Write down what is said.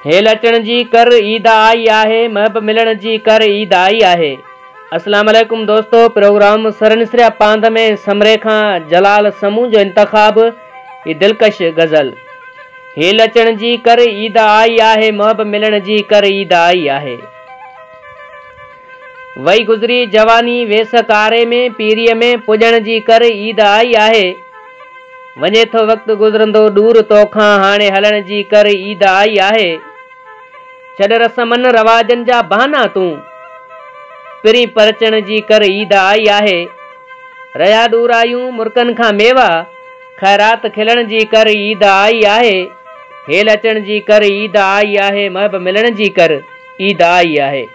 Hello अचण जी कर ईद आई आहे, महब मिलण जी कर ईद आई आहे। अस्सलाम वालेकुम दोस्तों, प्रोग्राम सरनिसरिया पांध में समरे खां जलाल समूह जो इंतखाब ये दिलकश गज़ल। हेल अचण जी कर ईद आई आहे, महब मिलण जी कर ईद आई आहे। वही गुज़री जवानी वेस कारे में, पीरीअ में पुॼण जी कर ईद आई आहे। वञे थो वक़्तु गुज़रंदो दूर तोखां, हाणे हलण जी कर ईद आई आहे। छॾ रसमन रवाजन जा बहाना तूं, पिरी परचण जी कर ईद आई आहे। रया दूर आयूं मुर्कन खां मेवा, ख़ैरात खिलण जी कर ईद आई आहे। हेल अचण जी कर ईद आई आहे, महब मिलण जी कर ईद आई आहे।